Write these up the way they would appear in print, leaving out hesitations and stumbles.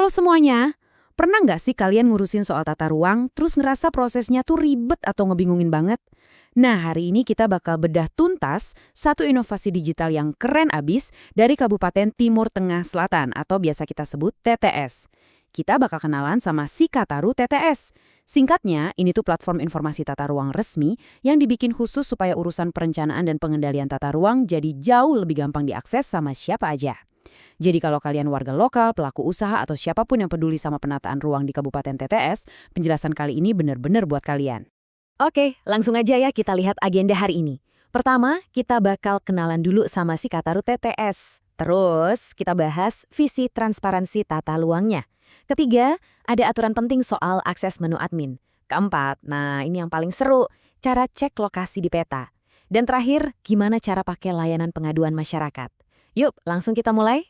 Halo semuanya, pernah nggak sih kalian ngurusin soal tata ruang, terus ngerasa prosesnya tuh ribet atau ngebingungin banget? Nah, hari ini kita bakal bedah tuntas satu inovasi digital yang keren abis dari Kabupaten Timur Tengah Selatan atau biasa kita sebut TTS. Kita bakal kenalan sama Sikataru TTS. Singkatnya, ini tuh platform informasi tata ruang resmi yang dibikin khusus supaya urusan perencanaan dan pengendalian tata ruang jadi jauh lebih gampang diakses sama siapa aja. Jadi kalau kalian warga lokal, pelaku usaha, atau siapapun yang peduli sama penataan ruang di Kabupaten TTS, penjelasan kali ini benar-benar buat kalian. Oke, langsung aja ya kita lihat agenda hari ini. Pertama, kita bakal kenalan dulu sama si Kataru TTS. Terus, kita bahas visi transparansi tata ruangnya. Ketiga, ada aturan penting soal akses menu admin. Keempat, nah ini yang paling seru, cara cek lokasi di peta. Dan terakhir, gimana cara pakai layanan pengaduan masyarakat. Yuk, langsung kita mulai.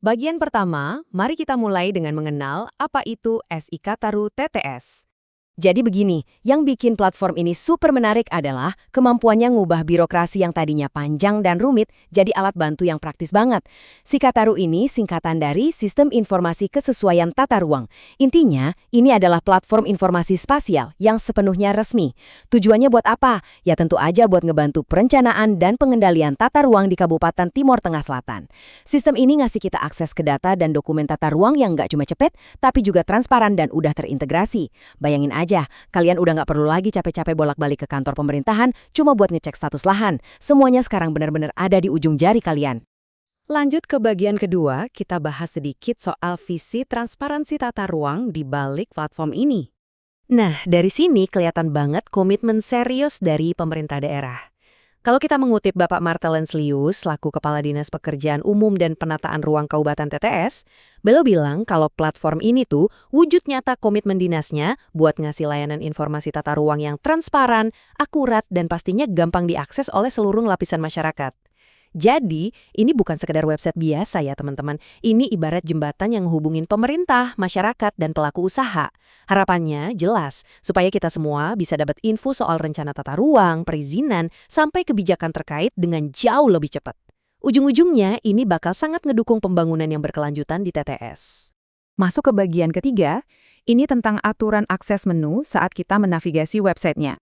Bagian pertama, mari kita mulai dengan mengenal apa itu Sikataru TTS. Jadi begini, yang bikin platform ini super menarik adalah kemampuannya ngubah birokrasi yang tadinya panjang dan rumit jadi alat bantu yang praktis banget. Sikataru ini singkatan dari Sistem Informasi Kesesuaian Tata Ruang. Intinya, ini adalah platform informasi spasial yang sepenuhnya resmi. Tujuannya buat apa? Ya tentu aja buat ngebantu perencanaan dan pengendalian tata ruang di Kabupaten Timur Tengah Selatan. Sistem ini ngasih kita akses ke data dan dokumen tata ruang yang nggak cuma cepet, tapi juga transparan dan udah terintegrasi. Bayangin aja, kalian udah nggak perlu lagi capek-capek bolak-balik ke kantor pemerintahan cuma buat ngecek status lahan. Semuanya sekarang benar-benar ada di ujung jari kalian. Lanjut ke bagian kedua, kita bahas sedikit soal visi transparansi tata ruang di balik platform ini. Nah, dari sini kelihatan banget komitmen serius dari pemerintah daerah. Kalau kita mengutip Bapak Martellens Lius, selaku Kepala Dinas Pekerjaan Umum dan Penataan Ruang Kabupaten TTS, beliau bilang kalau platform ini tuh wujud nyata komitmen dinasnya buat ngasih layanan informasi tata ruang yang transparan, akurat, dan pastinya gampang diakses oleh seluruh lapisan masyarakat. Jadi, ini bukan sekedar website biasa ya teman-teman. Ini ibarat jembatan yang menghubungin pemerintah, masyarakat, dan pelaku usaha. Harapannya jelas, supaya kita semua bisa dapat info soal rencana tata ruang, perizinan, sampai kebijakan terkait dengan jauh lebih cepat. Ujung-ujungnya, ini bakal sangat ngedukung pembangunan yang berkelanjutan di TTS. Masuk ke bagian ketiga, ini tentang aturan akses menu saat kita menavigasi websitenya.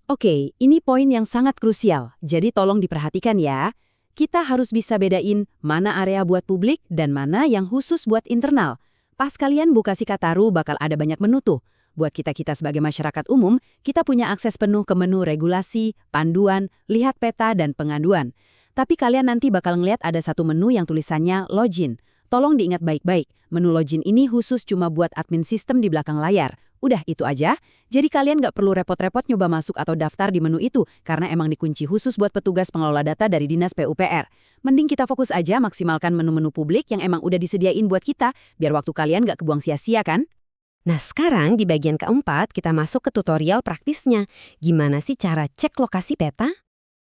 Oke, ini poin yang sangat krusial, jadi tolong diperhatikan ya. Kita harus bisa bedain mana area buat publik dan mana yang khusus buat internal. Pas kalian buka Sikataru bakal ada banyak menu tuh. Buat kita-kita sebagai masyarakat umum, kita punya akses penuh ke menu regulasi, panduan, lihat peta, dan pengaduan. Tapi kalian nanti bakal ngeliat ada satu menu yang tulisannya Login. Tolong diingat baik-baik, menu Login ini khusus cuma buat admin sistem di belakang layar. Udah itu aja, jadi kalian nggak perlu repot-repot nyoba masuk atau daftar di menu itu, karena emang dikunci khusus buat petugas pengelola data dari Dinas PUPR. Mending kita fokus aja maksimalkan menu-menu publik yang emang udah disediain buat kita, biar waktu kalian nggak kebuang sia-sia kan? Nah sekarang di bagian keempat kita masuk ke tutorial praktisnya. Gimana sih cara cek lokasi peta?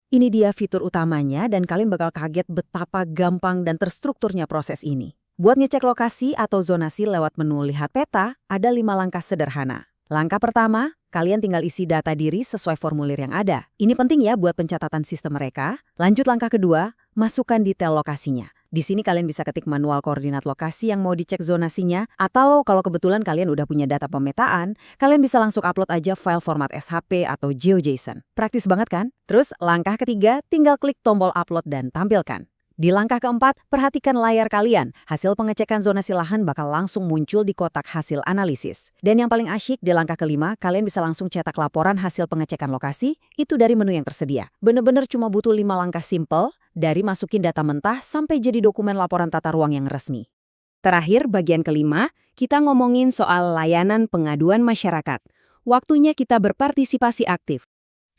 Ini dia fitur utamanya dan kalian bakal kaget betapa gampang dan terstrukturnya proses ini. Buat ngecek lokasi atau zonasi lewat menu Lihat Peta, ada 5 langkah sederhana. Langkah pertama, kalian tinggal isi data diri sesuai formulir yang ada. Ini penting ya buat pencatatan sistem mereka. Lanjut langkah kedua, masukkan detail lokasinya. Di sini kalian bisa ketik manual koordinat lokasi yang mau dicek zonasinya, atau kalau kebetulan kalian udah punya data pemetaan, kalian bisa langsung upload aja file format SHP atau GeoJSON. Praktis banget kan? Terus langkah ketiga, tinggal klik tombol upload dan tampilkan. Di langkah keempat, perhatikan layar kalian. Hasil pengecekan zonasi lahan bakal langsung muncul di kotak hasil analisis. Dan yang paling asyik, di langkah kelima, kalian bisa langsung cetak laporan hasil pengecekan lokasi, itu dari menu yang tersedia. Bener-bener cuma butuh 5 langkah simple, dari masukin data mentah sampai jadi dokumen laporan tata ruang yang resmi. Terakhir, bagian kelima, kita ngomongin soal layanan pengaduan masyarakat. Waktunya kita berpartisipasi aktif.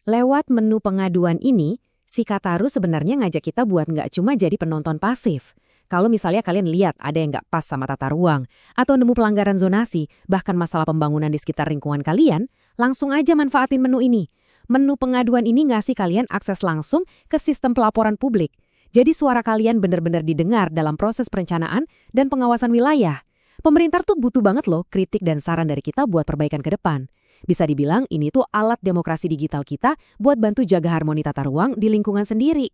Lewat menu pengaduan ini, Sikataru sebenarnya ngajak kita buat nggak cuma jadi penonton pasif. Kalau misalnya kalian lihat ada yang nggak pas sama tata ruang, atau nemu pelanggaran zonasi, bahkan masalah pembangunan di sekitar lingkungan kalian, langsung aja manfaatin menu ini. Menu pengaduan ini ngasih kalian akses langsung ke sistem pelaporan publik. Jadi suara kalian benar-benar didengar dalam proses perencanaan dan pengawasan wilayah. Pemerintah tuh butuh banget loh kritik dan saran dari kita buat perbaikan ke depan. Bisa dibilang ini tuh alat demokrasi digital kita buat bantu jaga harmoni tata ruang di lingkungan sendiri.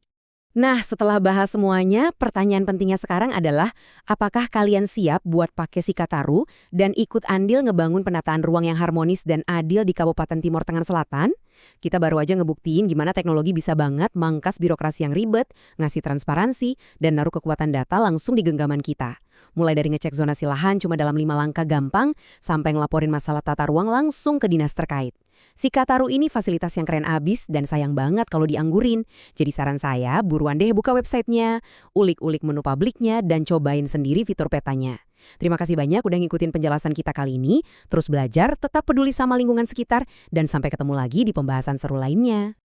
Nah, setelah bahas semuanya, pertanyaan pentingnya sekarang adalah apakah kalian siap buat pakai Sikataru dan ikut andil ngebangun penataan ruang yang harmonis dan adil di Kabupaten Timur Tengah Selatan? Kita baru aja ngebuktiin gimana teknologi bisa banget mangkas birokrasi yang ribet, ngasih transparansi, dan naruh kekuatan data langsung di genggaman kita. Mulai dari ngecek zonasi lahan cuma dalam 5 langkah gampang, sampai ngelaporin masalah tata ruang langsung ke dinas terkait. Sikataru ini fasilitas yang keren abis dan sayang banget kalau dianggurin. Jadi saran saya, buruan deh buka websitenya, ulik-ulik menu publiknya, dan cobain sendiri fitur petanya. Terima kasih banyak udah ngikutin penjelasan kita kali ini. Terus belajar, tetap peduli sama lingkungan sekitar, dan sampai ketemu lagi di pembahasan seru lainnya.